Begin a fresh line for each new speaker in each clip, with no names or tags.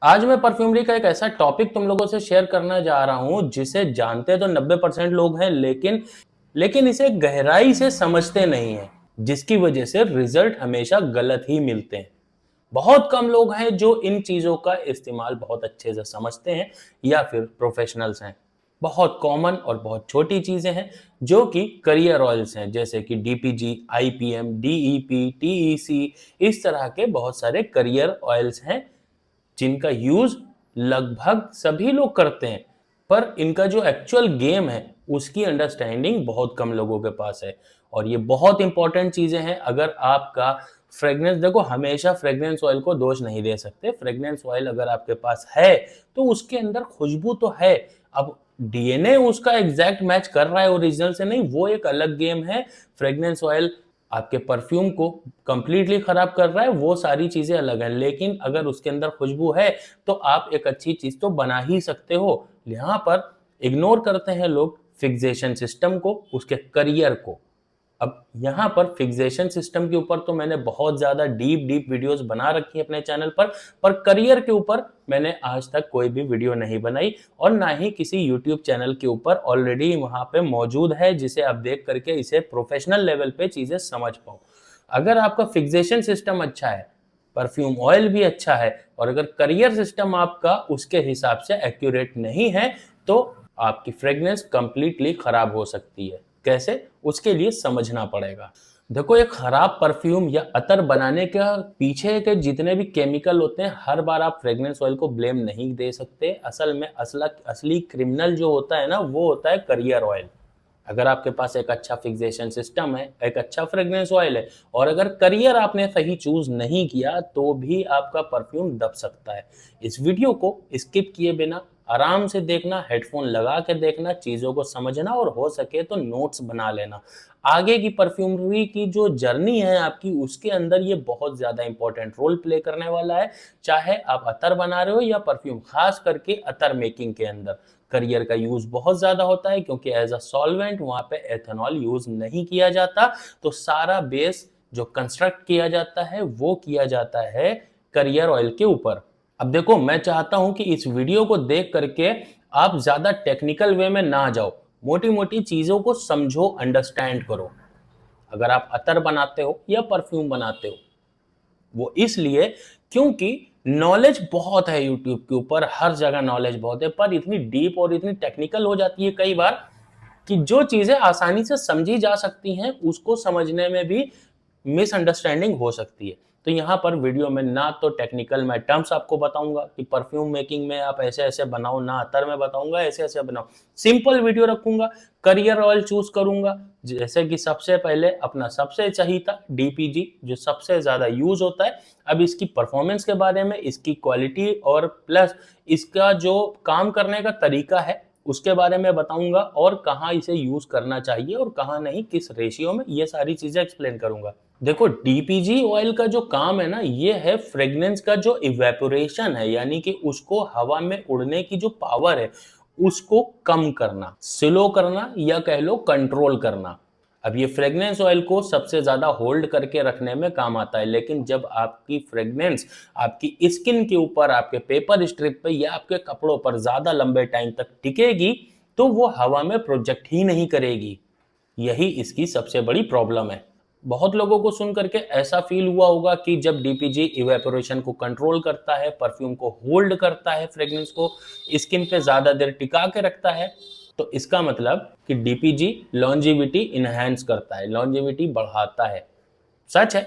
आज मैं परफ्यूमरी का एक ऐसा टॉपिक तुम लोगों से शेयर करना जा रहा हूं जिसे जानते तो 90% लोग हैं, लेकिन इसे गहराई से समझते नहीं हैं, जिसकी वजह से रिजल्ट हमेशा गलत ही मिलते हैं। बहुत कम लोग हैं जो इन चीजों का इस्तेमाल बहुत अच्छे से समझते हैं या फिर प्रोफेशनल्स हैं। बहुत कॉमन और बहुत छोटी चीजें हैं जो कि करियर ऑयल्स हैं, जैसे कि डीपीजी, आईपीएम, डीईपी, टीईसी। इस तरह के बहुत सारे करियर ऑयल्स हैं जिनका यूज लगभग सभी लोग करते हैं, पर इनका जो एक्चुअल गेम है उसकी अंडरस्टैंडिंग बहुत कम लोगों के पास है। और ये बहुत इंपॉर्टेंट चीजें हैं। अगर आपका फ्रेग्रेंस, देखो, हमेशा फ्रेग्रेंस ऑयल को दोष नहीं दे सकते। फ्रेग्रेंस ऑयल अगर आपके पास है तो उसके अंदर खुशबू तो है। अब डीएनए उसका एग्जैक्ट मैच कर रहा है ओरिजिनल से, नहीं, वो एक अलग गेम है। फ्रेग्रेंस ऑयल आपके परफ्यूम को कंप्लीटली खराब कर रहा है, वो सारी चीजें अलग हैं। लेकिन अगर उसके अंदर खुशबू है तो आप एक अच्छी चीज तो बना ही सकते हो। यहां पर इग्नोर करते हैं लोग फिक्सेशन सिस्टम को, उसके करियर को। अब यहाँ पर फिक्सेशन सिस्टम के ऊपर तो मैंने बहुत ज्यादा डीप डीप वीडियोस बना रखी है अपने चैनल पर करियर के ऊपर मैंने आज तक कोई भी वीडियो नहीं बनाई, और ना ही किसी यूट्यूब चैनल के ऊपर ऑलरेडी वहां पे मौजूद है जिसे आप देख करके इसे प्रोफेशनल लेवल पे चीजें समझ पाओ। अगर आपका फिक्सेशन सिस्टम अच्छा है, परफ्यूम ऑयल भी अच्छा है, और अगर करियर सिस्टम आपका उसके हिसाब से एक्यूरेट नहीं है, तो आपकी फ्रेग्रेंस कंप्लीटली खराब हो सकती है। कैसे? उसके लिए समझना पड़ेगा। देखो, एक खराब परफ्यूम या अतर बनाने का पीछे के जितने भी केमिकल होते हैं, हर बार आप फ्रेग्रेंस ऑयल को ब्लेम नहीं दे सकते। असल में असली क्रिमिनल जो होता है ना, वो होता है करियर ऑयल। अगर आपके पास एक अच्छा फिक्सेशन सिस्टम है, एक अच्छा फ्रेग्रेंस ऑयल है, और अगर करियर आपने सही चूज नहीं किया, तो भी आपका परफ्यूम दब सकता है। इस वीडियो को स्किप किए बिना आराम से देखना, हेडफोन लगा के देखना, चीजों को समझना, और हो सके तो नोट्स बना लेना। आगे की परफ्यूमरी की जो जर्नी है आपकी, उसके अंदर ये बहुत ज्यादा इंपॉर्टेंट रोल प्ले करने वाला है। चाहे आप अतर बना रहे हो या परफ्यूम, खास करके अतर मेकिंग के अंदर करियर का यूज बहुत ज्यादा होता है, क्योंकि एज अ सॉल्वेंट वहां पे एथेनॉल यूज नहीं किया जाता। तो सारा बेस जो कंस्ट्रक्ट किया जाता है वो किया जाता है करियर ऑयल के ऊपर। अब देखो, मैं चाहता हूं कि इस वीडियो को देख करके आप ज्यादा टेक्निकल वे में ना जाओ, मोटी मोटी चीजों को समझो, अंडरस्टैंड करो। अगर आप अतर बनाते हो या परफ्यूम बनाते हो, वो इसलिए क्योंकि नॉलेज बहुत है यूट्यूब के ऊपर, हर जगह नॉलेज बहुत है, पर इतनी डीप और इतनी टेक्निकल हो जाती है कई बार कि जो चीजें आसानी से समझी जा सकती हैं उसको समझने में भी मिसअंडरस्टैंडिंग हो सकती है। तो यहाँ पर वीडियो में ना तो टेक्निकल मैं टर्म्स आपको बताऊंगा कि परफ्यूम मेकिंग में आप ऐसे ऐसे बनाओ, ना अतर में बताऊंगा ऐसे ऐसे बनाओ। सिंपल वीडियो रखूंगा। करियर ऑयल चूज करूंगा, जैसे कि सबसे पहले अपना सबसे चहीता डीपीजी, जो सबसे ज्यादा यूज होता है। अब इसकी परफॉर्मेंस के बारे में, इसकी क्वालिटी और प्लस इसका जो काम करने का तरीका है उसके बारे में बताऊंगा, और कहाँ इसे यूज करना चाहिए और कहाँ नहीं, किस रेशियो में, ये सारी चीजें एक्सप्लेन करूंगा। देखो, डीपीजी ऑयल का जो काम है ना, ये है फ्रेग्रेंस का जो इवेपोरेशन है, यानी कि उसको हवा में उड़ने की जो पावर है उसको कम करना, स्लो करना, या कह लो कंट्रोल करना। अब ये फ्रेग्रेंस ऑयल को सबसे ज्यादा होल्ड करके रखने में काम आता है, लेकिन जब आपकी फ्रेग्रेंस आपकी स्किन के ऊपर, आपके पेपर स्ट्रिप पे या आपके कपड़ों पर ज्यादा लंबे टाइम तक टिकेगी, तो वो हवा में प्रोजेक्ट ही नहीं करेगी। यही इसकी सबसे बड़ी प्रॉब्लम है। बहुत लोगों को सुन करके ऐसा फील हुआ होगा कि जब डीपीजी इवेपोरेशन को कंट्रोल करता है, परफ्यूम को होल्ड करता है, फ्रेग्रेंस को स्किन पे ज्यादा देर टिका के रखता है, तो इसका मतलब कि डीपीजी लॉन्जिविटी इनहैंस करता है, लॉन्जिविटी बढ़ाता है। सच है,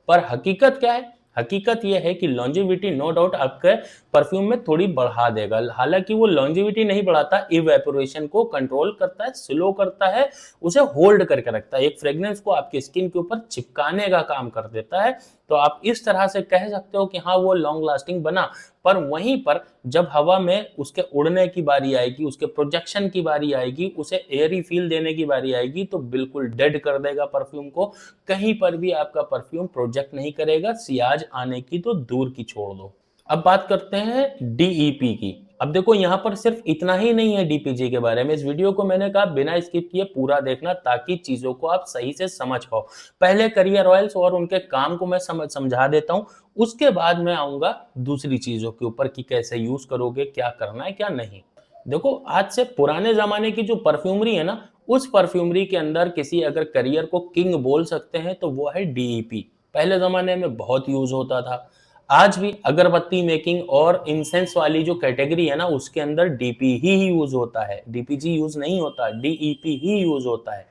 पर हकीकत क्या है? हकीकत यह है कि लॉन्जिविटी नो डाउट आपके परफ्यूम में थोड़ी बढ़ा देगा, हालांकि वो लॉन्जिविटी नहीं बढ़ाता, इवेपोरेशन को कंट्रोल करता है, स्लो करता है, उसे होल्ड करके रखता है, एक फ्रेग्रेंस को आपकी स्किन के ऊपर चिपकाने का काम कर देता है। तो आप इस तरह से कह सकते हो कि हाँ, वो लॉन्ग लास्टिंग बना। पर वहीं पर जब हवा में उसके उड़ने की बारी आएगी, उसके प्रोजेक्शन की बारी आएगी, उसे एयरी फील देने की बारी आएगी, तो बिल्कुल डेड कर देगा परफ्यूम को। कहीं पर भी आपका परफ्यूम प्रोजेक्ट नहीं करेगा, सियाज आने की तो दूर की छोड़ दो। अब बात करते हैं डीईपी की। अब देखो यहाँ पर सिर्फ इतना ही नहीं है डीपीजी के बारे में, इस वीडियो को मैंने कहा बिना स्किप किए पूरा देखना ताकि चीजों को आप सही से समझ पाओ। पहले करियर ऑयल्स और उनके काम को मैं समझा देता हूँ, उसके बाद मैं आऊंगा दूसरी चीजों के ऊपर कि कैसे यूज करोगे, क्या करना है क्या नहीं। देखो आज से पुराने जमाने की जो परफ्यूमरी है ना, उस परफ्यूमरी के अंदर किसी अगर करियर को किंग बोल सकते हैं तो वो है डीईपी। पहले जमाने में बहुत यूज होता था। आज भी अगरबत्ती मेकिंग और इंसेंस वाली जो कैटेगरी है ना, उसके अंदर डीपी ही यूज होता है, डीपीजी यूज नहीं होता, डीईपी ही यूज होता है।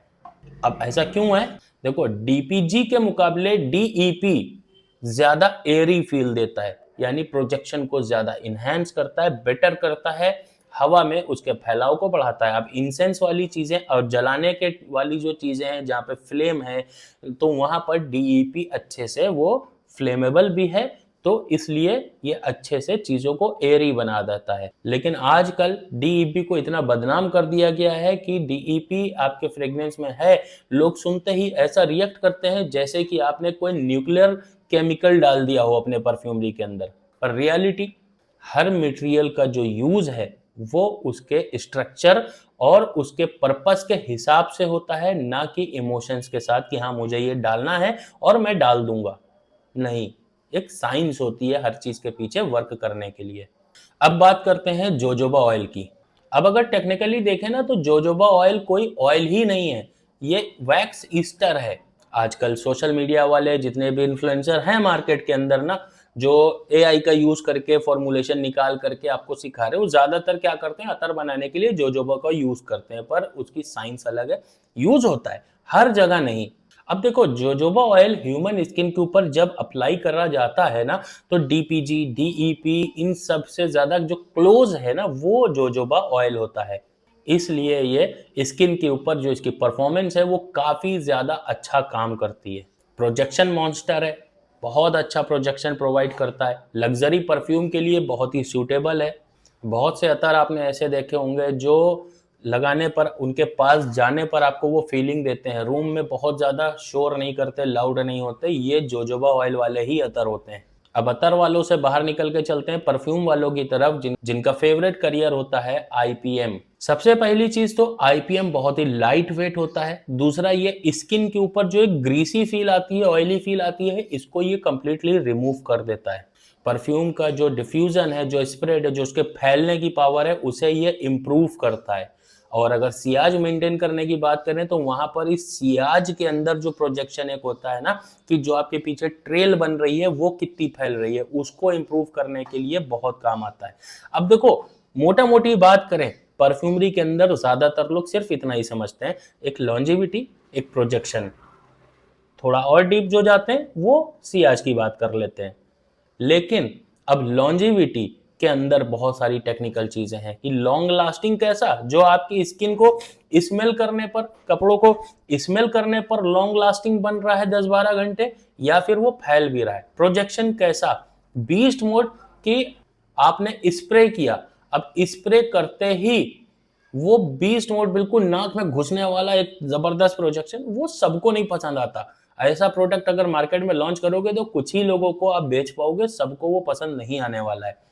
अब ऐसा क्यों है? देखो डीपीजी के मुकाबले डीईपी ज्यादा एरी फील देता है, यानी प्रोजेक्शन को ज्यादा इनहेंस करता है, बेटर करता है, हवा में उसके फैलाव को बढ़ाता है। अब इंसेंस वाली चीजें और जलाने के वाली जो चीजें हैं जहाँ पे फ्लेम है, तो वहां पर डीईपी अच्छे से वो फ्लेमेबल भी है, तो इसलिए ये अच्छे से चीजों को एयरी बना देता है। लेकिन आजकल डीईपी को इतना बदनाम कर दिया गया है कि डीईपी आपके फ्रेग्रेंस में है, लोग सुनते ही ऐसा रिएक्ट करते हैं जैसे कि आपने कोई न्यूक्लियर केमिकल डाल दिया हो अपने परफ्यूमरी के अंदर। पर रियलिटी, हर मटेरियल का जो यूज है वो उसके स्ट्रक्चर और उसके पर्पस के हिसाब से होता है, ना कि इमोशंस के साथ कि हाँ मुझे ये डालना है और मैं डाल दूंगा। नहीं, एक साइंस होती है हर चीज के पीछे वर्क करने के लिए। अब बात करते हैं जोजोबा ऑयल की। अब अगर टेक्निकली देखें ना तो जोजोबा ऑयल कोई ऑयल ही नहीं है, ये वैक्स ईस्टर है। आजकल सोशल मीडिया वाले जितने भी इन्फ्लुएंसर हैं मार्केट के अंदर ना, जो एआई का यूज करके फॉर्मुलेशन निकाल करके आपको सिखा रहे हो, ज्यादातर क्या करते हैं, अतर बनाने के लिए जोजोबा का यूज करते हैं, पर उसकी साइंस अलग है, यूज होता है हर जगह नहीं। अब देखो जोजोबा ऑयल ह्यूमन स्किन के ऊपर जब अप्लाई करा जाता है ना, तो डीपीजी डीईपी इन सब से ज्यादा जो क्लोज है ना वो जोजोबा ऑयल होता है। इसलिए ये स्किन के ऊपर जो इसकी परफॉर्मेंस है वो काफी ज्यादा अच्छा काम करती है। प्रोजेक्शन मॉन्स्टर है, बहुत अच्छा प्रोजेक्शन प्रोवाइड करता है, लग्जरी परफ्यूम के लिए बहुत ही सूटेबल है। बहुत से अतर आपने ऐसे देखे होंगे जो लगाने पर, उनके पास जाने पर आपको वो फीलिंग देते हैं, रूम में बहुत ज्यादा शोर नहीं करते, लाउड नहीं होते, ये जोजोबा ऑयल वाले ही अतर होते हैं। अब अतर वालों से बाहर निकल के चलते हैं परफ्यूम वालों की तरफ, जिनका फेवरेट करियर होता है आईपीएम। सबसे पहली चीज तो आईपीएम बहुत ही लाइट वेट होता है। दूसरा, ये स्किन के ऊपर जो एक ग्रीसी फील आती है, ऑयली फील आती है, इसको ये कंप्लीटली रिमूव कर देता है। परफ्यूम का जो डिफ्यूजन है, जो स्प्रेड है, जो उसके फैलने की पावर है, उसे ये इम्प्रूव करता है। और अगर सियाज मेंटेन करने की बात करें तो वहां पर इस सियाज के अंदर जो प्रोजेक्शन एक होता है ना, कि जो आपके पीछे ट्रेल बन रही है वो कितनी फैल रही है, उसको इंप्रूव करने के लिए बहुत काम आता है। अब देखो मोटा मोटी बात करें, परफ्यूमरी के अंदर ज्यादातर लोग सिर्फ इतना ही समझते हैं, एक लॉन्जेविटी, एक प्रोजेक्शन। थोड़ा और डीप जो जाते हैं वो सियाज की बात कर लेते हैं। लेकिन अब लॉन्जेविटी के अंदर बहुत सारी टेक्निकल चीजें हैं कि लॉन्ग लास्टिंग कैसा, जो आपकी स्किन को स्मेल करने पर, कपड़ों को स्मेल करने पर लॉन्ग लास्टिंग बन रहा है 10-12 घंटे, या फिर वो फैल भी रहा है। प्रोजेक्शन कैसा, बीस्ट मोड की आपने स्प्रे किया, अब स्प्रे करते ही वो बीस्ट मोड बिल्कुल नाक में घुसने वाला एक जबरदस्त प्रोजेक्शन, वो सबको नहीं पसंद आता। ऐसा प्रोडक्ट अगर मार्केट में लॉन्च करोगे तो कुछ ही लोगों को आप बेच पाओगे, सबको वो पसंद नहीं आने वाला है।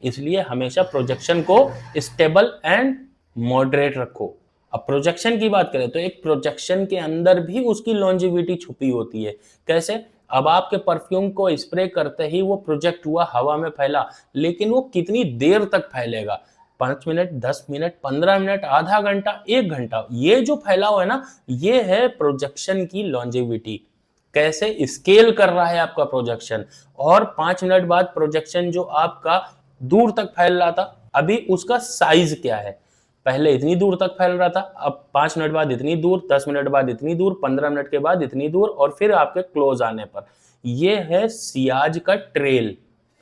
इसलिए हमेशा प्रोजेक्शन को स्टेबल एंड मॉडरेट रखो। अब प्रोजेक्शन की बात करें तो एक प्रोजेक्शन के अंदर भी उसकी लॉन्जिविटी छुपी होती है। कैसे? अब आपके परफ्यूम को स्प्रे करते ही वो प्रोजेक्ट हुआ, हवा में फैला, लेकिन वो कितनी देर तक फैलेगा? 5 मिनट, 10 मिनट, 15 मिनट, आधा घंटा, 1 घंटा, ये जो फैलाव है ना, ये है प्रोजेक्शन की लॉन्जिविटी। कैसे स्केल कर रहा है आपका प्रोजेक्शन। और 5 मिनट बाद प्रोजेक्शन जो आपका दूर तक फैल रहा था, अभी उसका साइज क्या है? पहले इतनी दूर तक फैल रहा था, अब 5 मिनट बाद इतनी दूर, 10 मिनट बाद इतनी दूर, 15 मिनट के बाद इतनी दूर, और फिर आपके क्लोज आने पर। ये है सियाज का ट्रेल।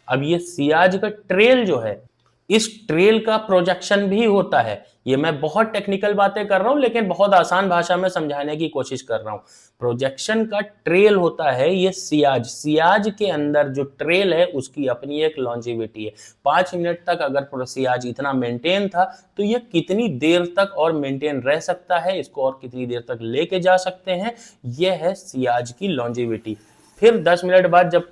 अब ये सियाज का ट्रेल जो है, इस ट्रेल का प्रोजेक्शन भी होता है। ये मैं बहुत टेक्निकल बातें कर रहा हूं, लेकिन बहुत आसान भाषा में समझाने की कोशिश कर रहा हूं। प्रोजेक्शन का ट्रेल होता है ये सियाज। सियाज के अंदर जो ट्रेल है उसकी अपनी एक लॉन्जिविटी है। 5 मिनट तक अगर सियाज इतना मेंटेन था, तो ये कितनी देर तक और मेंटेन रह सकता है, इसको और कितनी देर तक लेके जा सकते हैं, ये है सियाज की लॉन्जिविटी। फिर 10 मिनट बाद जब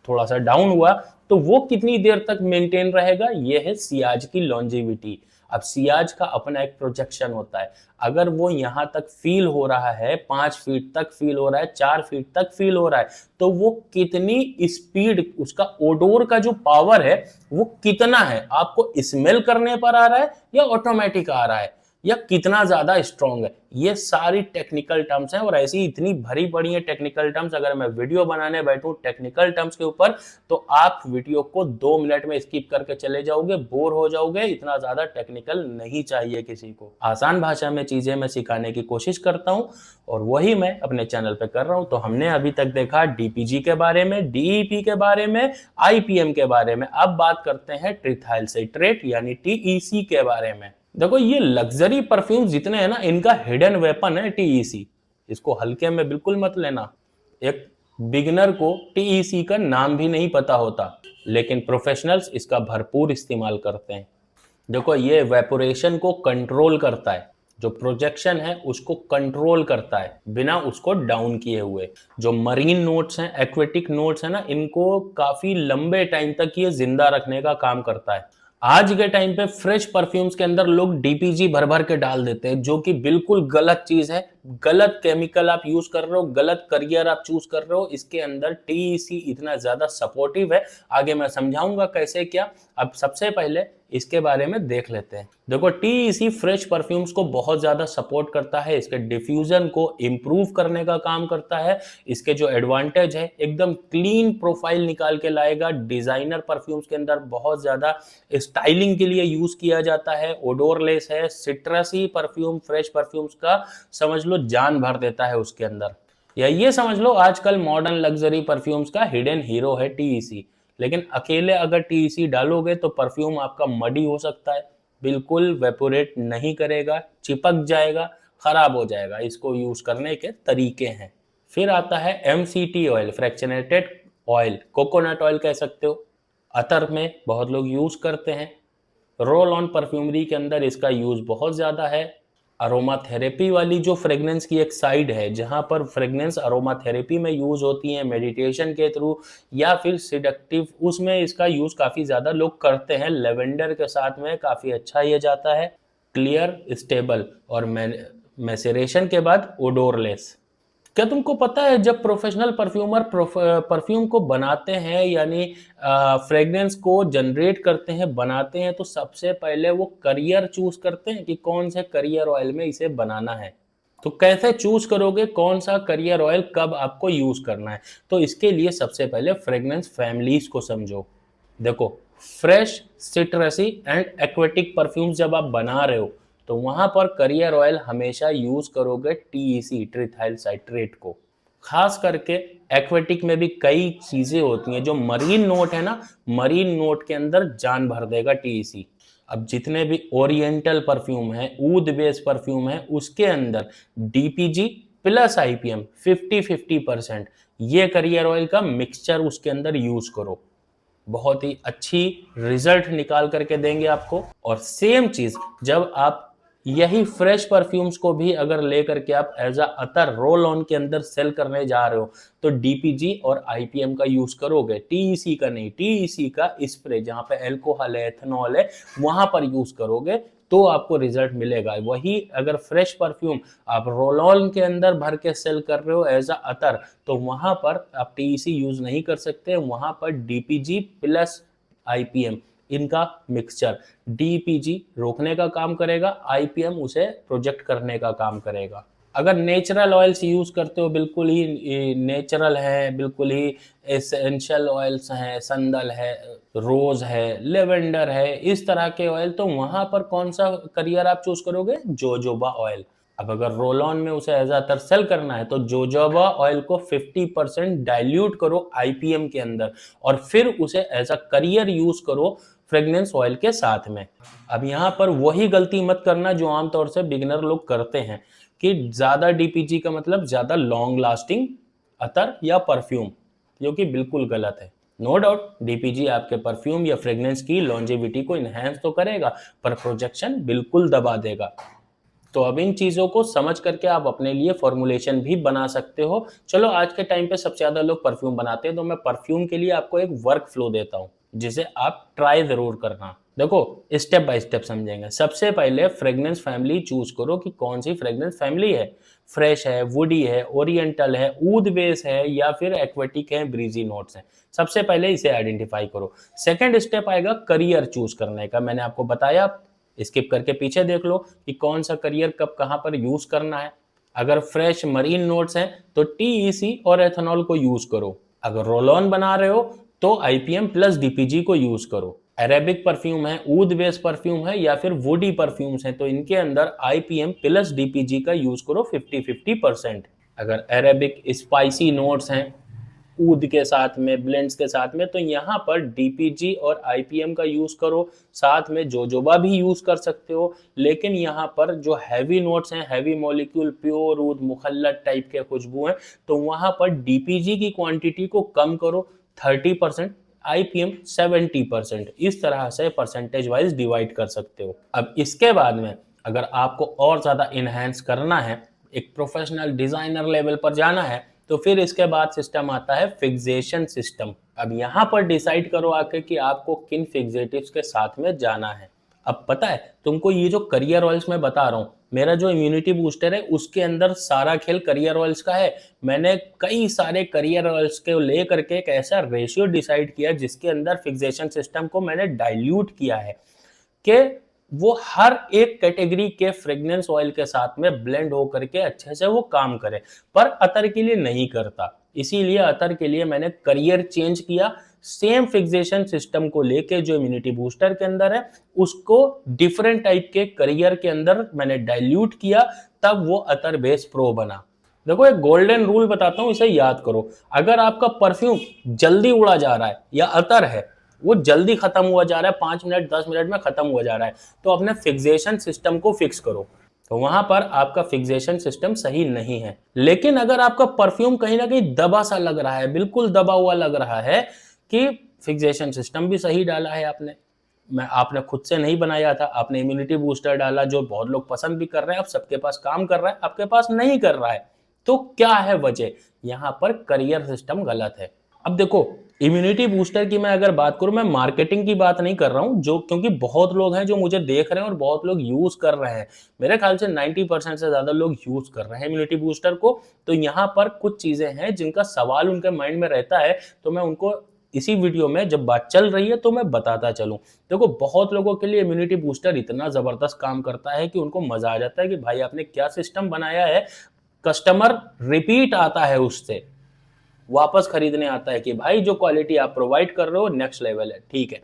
थोड़ा सा डाउन हुआ, तो वो कितनी देर तक मेंटेन रहेगा, ये है सियाज की लॉन्जेविटी। अब सियाज का अपना एक प्रोजेक्शन होता है, अगर वो यहाँ तक फील हो रहा है, 5 फीट तक फील हो रहा है, 4 फीट तक फील हो रहा है, तो वो कितनी स्पीड, उसका ओडोर का जो पावर है वो कितना है, आपको स्मेल करने पर आ रहा है या ऑटोमेटिक आ रहा है, या कितना ज्यादा स्ट्रॉन्ग है। ये सारी टेक्निकल टर्म्स हैं, और ऐसी इतनी भरी पड़ी है टेक्निकल टर्म्स, अगर मैं वीडियो बनाने बैठूं टेक्निकल टर्म्स के ऊपर तो आप वीडियो को 2 मिनट में स्किप करके चले जाओगे, बोर हो जाओगे। इतना ज्यादा टेक्निकल नहीं चाहिए किसी को। आसान भाषा में चीजें मैं सिखाने की कोशिश करता हूं, और वही मैं अपने चैनल पे कर रहा हूं। तो हमने अभी तक देखा डीपीजी के बारे में, डीईपी के बारे में, आईपीएम के बारे में। अब बात करते हैं ट्रिथाइल साइट्रेट यानी टीईसी के बारे में। देखो, ये लग्जरी परफ्यूम जितने हैं ना, इनका हिडन वेपन है टीईसी। इसको हल्के में बिल्कुल मत लेना। एक बिगिनर को टीईसी का नाम भी नहीं पता होता, लेकिन प्रोफेशनल्स इसका भरपूर इस्तेमाल करते हैं। देखो, ये वेपोरेशन को कंट्रोल करता है, जो प्रोजेक्शन है उसको कंट्रोल करता है बिना उसको डाउन किए हुए। जो मरीन नोट्स हैं, एक्वेटिक नोट्स हैं ना, इनको काफी लंबे टाइम तक ये जिंदा रखने का काम करता है। आज के टाइम पे फ्रेश परफ्यूम्स के अंदर लोग डीपीजी भर भर के डाल देते हैं, जो कि बिल्कुल गलत चीज है। गलत केमिकल आप यूज कर रहे हो, गलत करियर आप चूज कर रहे हो। इसके अंदर टीईसी इतना ज्यादा सपोर्टिव है, आगे मैं समझाऊंगा कैसे क्या। अब सबसे पहले इसके बारे में देख लेते हैं। देखो, टीईसी फ्रेश परफ्यूम्स को बहुत ज्यादा सपोर्ट करता है, इसके डिफ्यूजन को इंप्रूव करने का काम करता है। इसके जो एडवांटेज है, एकदम क्लीन प्रोफाइल निकाल के लाएगा। डिजाइनर परफ्यूम्स के अंदर बहुत ज्यादा स्टाइलिंग के लिए यूज किया जाता है। ओडोरलेस है, सिट्रसी परफ्यूम फ्रेश परफ्यूम्स का समझ लो जान भर देता है उसके अंदर। या ये समझ लो आजकल मॉडर्न लग्जरी परफ्यूम्स का हिडन हीरो है टीईसी। लेकिन अकेले अगर टीईसी डालोगे तो परफ्यूम आपका मडी हो सकता है, बिल्कुल वेपोरेट नहीं करेगा, चिपक जाएगा, खराब हो जाएगा। इसको यूज करने के तरीके हैं। फिर आता है MCT oil, फ्रैक्शनेटेड oil, coconut oil कह सकते हो। अतर में बहुत लोग यूज करते हैं। रोल ऑन परफ्यूमरी के अंदर इसका यूज बहुत ज्यादा है। अरोमा थेरेपी वाली जो फ्रेग्रेंस की एक साइड है, जहां पर फ्रेग्रेंस अरोमा थेरेपी में यूज होती है, मेडिटेशन के थ्रू या फिर सिडक्टिव, उसमें इसका यूज काफी ज्यादा लोग करते हैं। लेवेंडर के साथ में काफी अच्छा ये जाता है। क्लियर, स्टेबल और मैसेरेशन के बाद ओडोरलेस। क्या तुमको पता है जब प्रोफेशनल परफ्यूमर परफ्यूम को बनाते हैं, यानी फ्रेग्रेंस को जनरेट करते हैं, बनाते हैं, तो सबसे पहले वो करियर चूज करते हैं कि कौन से करियर ऑयल में इसे बनाना है। तो कैसे चूज करोगे कौन सा करियर ऑयल कब आपको यूज करना है? तो इसके लिए सबसे पहले फ्रेग्रेंस फैमिलीज को समझो। देखो, फ्रेश, सिट्रसी एंड एक्वेटिक परफ्यूम जब आप बना रहे हो तो वहां पर करियर ऑयल हमेशा यूज करोगे टीईसी, ट्रिथाइल साइट्रेट को। खास करके एक्वेटिक में भी कई चीजें होती हैं, जो मरीन नोट है ना, मरीन नोट के अंदर जान भर देगा टीईसी। अब जितने भी ओरिएंटल परफ्यूम है, ऊद बेस परफ्यूम है, उसके अंदर डीपीजी प्लस आईपीएम 50-50% ये करियर ऑयल का मिक्सचर उसके अंदर यूज करो। बहुत ही अच्छी रिजल्ट निकाल करके देंगे आपको। और सेम चीज जब आप यही फ्रेश परफ्यूम्स को भी अगर लेकर के आप एज अतर रोल ऑन के अंदर सेल करने जा रहे हो तो डीपीजी और आईपीएम का यूज करोगे, टीईसी का नहीं। टीईसी का स्प्रे जहां पे अल्कोहल है, एथेनॉल है, वहां पर यूज करोगे तो आपको रिजल्ट मिलेगा। वही अगर फ्रेश परफ्यूम आप रोल ऑन के अंदर भर के सेल कर रहे हो एज अतर, तो वहां पर आप टीईसी यूज नहीं कर सकते। वहां पर डीपीजी प्लस आईपीएम इनका मिक्सचर, डीपीजी रोकने का काम करेगा, आईपीएम उसे प्रोजेक्ट करने का काम करेगा। अगर नेचुरल ऑयल्स यूज करते हो, बिल्कुल ही नेचुरल है, बिल्कुल ही एसेंशियल ऑयल्स हैं, संदल है, रोज है, लेवेंडर है, इस तरह के ऑयल, तो वहां पर कौन सा करियर आप चूज करोगे? Jojoba oil. अब अगर रोल ऑन में उसे एज अतर सेल करना है तो जोजोबा ऑयल को 50% डाइल्यूट करो आईपीएम के अंदर, और फिर उसे एज अ करियर यूज करो फ्रेग्रेंस ऑयल के साथ में। अब यहाँ पर वही गलती मत करना जो आमतौर से बिगिनर लोग करते हैं, कि ज्यादा डीपीजी का मतलब ज्यादा लॉन्ग लास्टिंग अतर या परफ्यूम, जो कि बिल्कुल गलत है। नो डाउट डीपीजी आपके परफ्यूम या फ्रेग्रेंस की लॉन्जेविटी को इनहेंस तो करेगा, पर प्रोजेक्शन बिल्कुल दबा देगा। तो अब इन चीजों को समझ करके आप अपने लिए फॉर्मुलेशन भी बना सकते हो। चलो, आज के टाइम पे सबसे ज्यादा लोग परफ्यूम बनाते हैं, तो मैं परफ्यूम के लिए आपको एक वर्क फ्लो देता हूँ। जिसे आप ट्राई जरूर करना। देखो स्टेप बाय स्टेप समझेंगे। सबसे पहले फ्रेग्रेंस फैमिली चूज करो कि कौन सी फ्रेग्रेंस फैमिली है, फ्रेश है, वुडी है, ओरिएंटल है, ऊद बेस है या फिर एक्वेटिक है, ब्रीजी नोट्स है। सबसे पहले इसे आइडेंटिफाई करो। सेकंड स्टेप आएगा करियर चूज करने का। मैंने आपको बताया, स्किप करके पीछे देख लो कि कौन सा करियर कब कहां पर यूज करना है। अगर फ्रेश मरीन नोट्स हैं तो टीईसी और एथेनॉल को यूज करो। अगर रोल ऑन बना रहे हो तो आईपीएम प्लस डीपीजी को यूज करो। अरेबिक परफ्यूम है, ऊद बेस परफ्यूम है या फिर वुडी परफ्यूम्स हैं तो इनके अंदर आईपीएम प्लस डीपीजी का यूज करो 50-50%। अगर अरेबिक स्पाइसी नोट्स हैं ऊद के साथ में, ब्लेंड्स के साथ में, तो यहाँ पर डीपीजी और आईपीएम का यूज करो। साथ में जोजोबा भी यूज कर सकते हो, लेकिन यहाँ पर जो हैवी नोट्स हैं, हैवी मॉलिक्यूल, प्योर ऊद, मुखल्लत टाइप के खुशबू हैं, तो वहां पर डीपीजी की क्वांटिटी को कम करो 30%, आईपीएम 70%। इस तरह से परसेंटेज वाइज डिवाइड कर सकते हो। अब इसके बाद में अगर आपको और ज्यादा इनहेंस करना है, एक प्रोफेशनल डिजाइनर लेवल पर जाना है, तो फिर इसके बाद सिस्टम आता है फिक्सेशन सिस्टम। अब यहां पर डिसाइड करो आके कि आपको किन फिक्सेटिव्स के साथ में जाना है। अब पता है तुमको, ये जो करियर ऑयल्स मैं बता रहा हूं, मेरा जो इम्यूनिटी बूस्टर है उसके अंदर सारा खेल करियर ऑयल्स का है। मैंने कई सारे करियर ऑयल्स के लेकर के एक ऐसा रेशियो डिसाइड किया जिसके अंदर फिक्सेशन सिस्टम को मैंने डाइल्यूट किया है कि वो हर एक कैटेगरी के फ्रेग्रेंस ऑयल के साथ में ब्लेंड होकर के अच्छे से वो काम करे, पर अतर के लिए नहीं करता। इसीलिए अतर के लिए मैंने करियर चेंज किया। सेम फिक्सेशन सिस्टम को लेके जो इम्यूनिटी बूस्टर के अंदर है उसको डिफरेंट टाइप के करियर के अंदर मैंने डाइल्यूट किया, तब वो अतर बेस प्रो बना। देखो एक गोल्डन रूल बताता हूं, इसे याद करो। अगर आपका परफ्यूम जल्दी उड़ा जा रहा है या अतर है वो जल्दी खत्म हुआ जा रहा है, 5 मिनट 10 मिनट में खत्म हुआ जा रहा है, तो अपने फिक्सेशन सिस्टम को फिक्स करो। तो वहां पर आपका फिक्सेशन सिस्टम सही नहीं है। लेकिन अगर आपका परफ्यूम कहीं ना कहीं दबा सा लग रहा है, बिल्कुल दबा हुआ लग रहा है, कि फिक्सेशन सिस्टम भी सही डाला है आपने खुद से नहीं बनाया था, आपने इम्यूनिटी बूस्टर डाला जो बहुत लोग पसंद भी कर रहे हैं, अब सबके पास काम कर रहा है, आपके पास नहीं कर रहा है, तो क्या है वजह? यहां पर करियर सिस्टम गलत है। अब देखो इम्यूनिटी बूस्टर की मैं अगर बात करूं, मैं मार्केटिंग की बात नहीं कर रहा हूं, जो क्योंकि बहुत लोग हैं जो मुझे देख रहे हैं और बहुत लोग यूज कर रहे हैं। मेरे ख्याल से 90% से ज्यादा लोग यूज कर रहे हैं इम्यूनिटी बूस्टर को। तो यहाँ पर कुछ चीजें हैं जिनका सवाल उनके माइंड में रहता है, तो मैं उनको इसी वीडियो में जब बात चल रही है तो मैं बताता चलूं। देखो बहुत लोगों के लिए इम्यूनिटी बूस्टर इतना जबरदस्त काम करता है कि उनको मजा आ जाता है कि भाई आपने क्या सिस्टम बनाया है। कस्टमर रिपीट आता है, उससे वापस खरीदने आता है कि भाई जो क्वालिटी आप प्रोवाइड कर रहे हो नेक्स्ट लेवल है, ठीक है।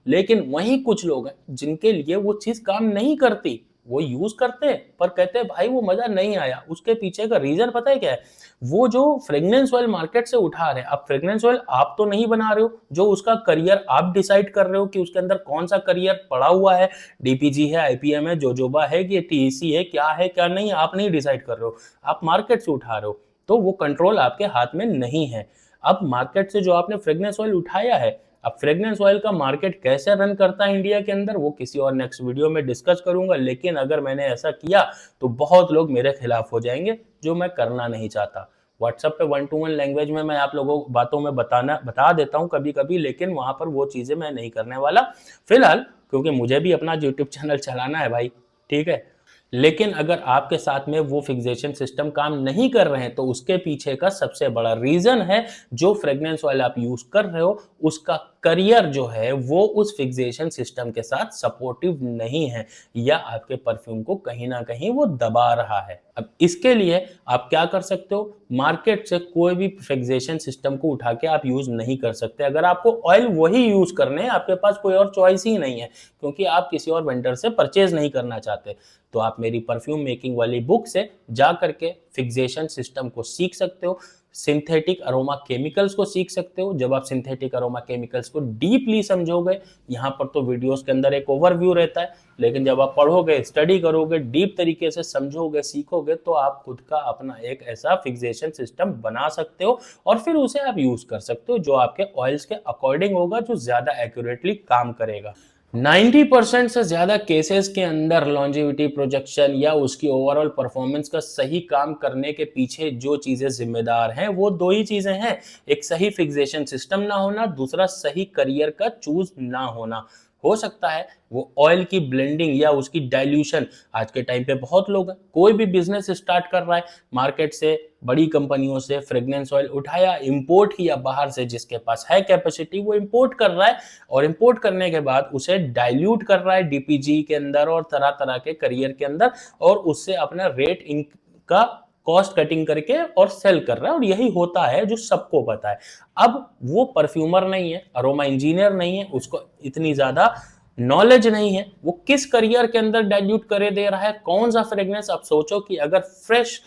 लेकिन वहीं कुछ लोग हैं जिनके लिए वो चीज काम नहीं करती, वो यूज करते हैं पर कहते हैं भाई वो मजा नहीं आया। उसके पीछे का रीजन पता है क्या है? वो जो फ्रेग्रेंस ऑयल मार्केट से उठा रहे हैं, अब फ्रेग्रेंस ऑयल आप तो नहीं बना रहे हो, जो उसका करियर आप डिसाइड कर रहे हो कि उसके अंदर कौन सा करियर पड़ा हुआ है, डीपीजी है, आईपीएम है, जोजोबा है कि टीईसी है क्या नहीं, आप नहीं डिसाइड कर रहे हो, आप मार्केट से उठा रहे हो, तो वो कंट्रोल आपके हाथ में नहीं है। अब मार्केट से जो आपने फ्रेग्रेंस ऑयल उठाया है, अब फ्रेग्रेंस ऑयल का मार्केट कैसे रन करता है इंडिया के अंदर, वो किसी और नेक्स्ट वीडियो में डिस्कस करूंगा। लेकिन अगर मैंने ऐसा किया तो बहुत लोग मेरे खिलाफ हो जाएंगे, जो मैं करना नहीं चाहता। व्हाट्सएप पे 1-to-1 लैंग्वेज में मैं आप लोगों को बातों में बता देता हूं कभी कभी, लेकिन वहां पर वो चीजें मैं नहीं करने वाला फिलहाल, क्योंकि मुझे भी अपना यूट्यूब चैनल चलाना है भाई, ठीक है। लेकिन अगर आपके साथ में वो फिक्सेशन सिस्टम काम नहीं कर रहे हैं तो उसके पीछे का सबसे बड़ा रीजन है जो फ्रेग्रेंस ऑयल आप यूज कर रहे हो उसका करियर जो है वो उस फिक्सेशन सिस्टम के साथ सपोर्टिव नहीं है, या आपके परफ्यूम को कहीं ना कहीं वो दबा रहा है। अब इसके लिए आप क्या कर सकते हो, मार्केट से कोई भी फिक्सेशन सिस्टम को उठा के आप यूज नहीं कर सकते। अगर आपको ऑयल वही यूज करने हैं, आपके पास कोई और चॉइस ही नहीं है, क्योंकि आप किसी और वेंडर से परचेज नहीं करना चाहते, तो आप मेरी परफ्यूम मेकिंग वाली बुक से जा करके फिक्सेशन सिस्टम को सीख सकते हो, सिंथेटिक अरोमा केमिकल्स को सीख सकते हो। जब आप सिंथेटिक अरोमा केमिकल्स को डीपली समझोगे, यहाँ पर तो वीडियोस के अंदर एक ओवरव्यू रहता है, लेकिन जब आप पढ़ोगे, स्टडी करोगे, डीप तरीके से समझोगे, सीखोगे, तो आप खुद का अपना एक ऐसा फिक्सेशन सिस्टम बना सकते हो और फिर उसे आप यूज कर सकते हो जो आपके ऑयल्स के अकॉर्डिंग होगा, जो ज्यादा एक्यूरेटली काम करेगा। 90% से ज्यादा केसेस के अंदर लॉन्जेविटी प्रोजेक्शन या उसकी ओवरऑल परफॉर्मेंस का सही काम करने के पीछे जो चीजें जिम्मेदार हैं वो दो ही चीजें हैं। एक सही फिक्सेशन सिस्टम ना होना, दूसरा सही करियर का चूज ना होना। हो सकता है वो ऑयल की ब्लेंडिंग या उसकी डाइल्यूशन, आज के टाइम पे बहुत लोग हैं, कोई भी बिजनेस स्टार्ट कर रहा है, मार्केट से बड़ी कंपनियों से फ्रेग्रेंस ऑयल उठाया, इंपोर्ट किया बाहर से, जिसके पास है कैपेसिटी वो इंपोर्ट कर रहा है, और इंपोर्ट करने के बाद उसे डाइल्यूट कर रहा है डीपीजी के अंदर और तरह तरह के करियर के अंदर, और उससे अपना रेट का कॉस्ट कटिंग करके और सेल कर रहा है। और यही होता है जो सबको पता है। अब वो परफ्यूमर नहीं है, अरोमा इंजीनियर नहीं है, उसको इतनी ज्यादा नॉलेज नहीं है, वो किस करियर के अंदर डाइल्यूट करे दे रहा है, कौन सा फ्रेग्रेंस। आप सोचो कि अगर फ्रेश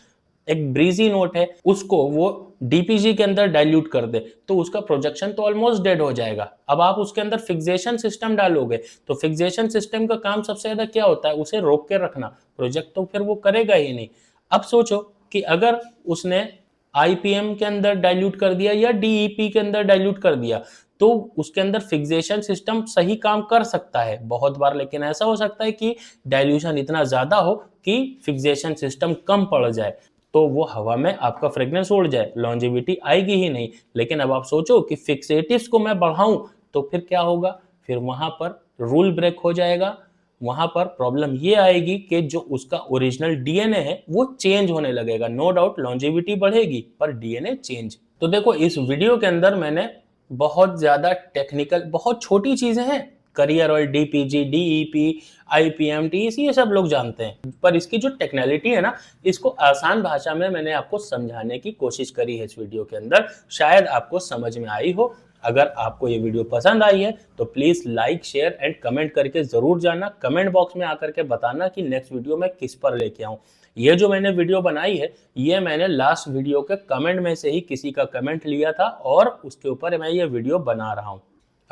एक ब्रीजी नोट है उसको वो डीपीजी के अंदर डाइल्यूट कर दे तो उसका प्रोजेक्शन तो ऑलमोस्ट डेड हो जाएगा। अब आप उसके अंदर फिक्सेशन सिस्टम डालोगे तो फिक्सेशन सिस्टम का काम सबसे ज्यादा क्या होता है, उसे रोक के रखना, प्रोजेक्ट तो फिर वो करेगा ही नहीं। अब सोचो कि अगर उसने आईपीएम के अंदर डाइल्यूट कर दिया या डीईपी के अंदर डाइल्यूट कर दिया तो उसके अंदर फिक्सेशन सिस्टम सही काम कर सकता है बहुत बार, लेकिन ऐसा हो सकता है कि डाइल्यूशन इतना ज्यादा हो कि फिक्सेशन सिस्टम कम पड़ जाए, तो वो हवा में आपका फ्रेग्रेंस उड़ जाए, लॉन्जेविटी आएगी ही नहीं। लेकिन अब आप सोचो कि फिक्सेटिव्स को मैं बढ़ाऊं तो फिर क्या होगा, फिर वहां पर रूल ब्रेक हो जाएगा। वहां पर प्रॉब्लम ये आएगी कि जो उसका ओरिजिनल डीएनए है वो चेंज होने लगेगा। नो डाउट लॉन्जेविटी बढ़ेगी पर डीएनए चेंज। तो देखो इस वीडियो के अंदर मैंने बहुत ज्यादा टेक्निकल, बहुत छोटी चीजें हैं, career oil, DPG, DEP, IPM, TEC, ये सब लोग जानते हैं, पर इसकी जो टेक्नोलॉजी है ना, इसको आसान भाषा में मैंने आपको समझाने की कोशिश करी है इस वीडियो के अंदर, शायद आपको समझ में आई हो। अगर आपको ये वीडियो पसंद आई है तो please like, share and comment करके जरूर जाना, कमेंट बॉक्स में आकर के बताना कि नेक्स्ट वीडियो मैं किस पर लेके आऊं। ये जो मैंने वीडियो बनाई है ये मैंने लास्ट वीडियो के कमेंट में से ही किसी का कमेंट लिया था और उसके ऊपर मैं ये वीडियो बना रहा हूं।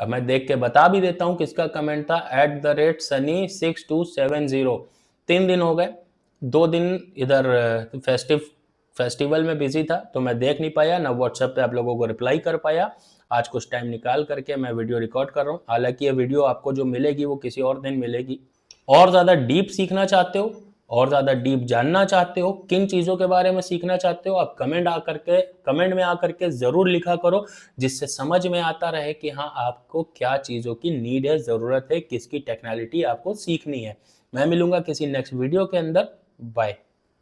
अब मैं देख के बता भी देता हूं किसका कमेंट था, @sunny6270। 3 दिन हो गए, 2 दिन इधर फेस्टिवल में बिजी था तो मैं देख नहीं पाया, ना व्हाट्सएप पे आप लोगों को रिप्लाई कर पाया। आज कुछ टाइम निकाल करके मैं वीडियो रिकॉर्ड कर रहा हूँ। हालांकि ये वीडियो आपको जो मिलेगी वो किसी और दिन मिलेगी। और ज़्यादा डीप सीखना चाहते हो, और ज़्यादा डीप जानना चाहते हो, किन चीज़ों के बारे में सीखना चाहते हो, आप कमेंट में आकर के ज़रूर लिखा करो, जिससे समझ में आता रहे कि हाँ आपको क्या चीज़ों की नीड है, ज़रूरत है, किसकी टेक्नोलॉजी आपको सीखनी है। मैं मिलूंगा किसी नेक्स्ट वीडियो के अंदर। बाय।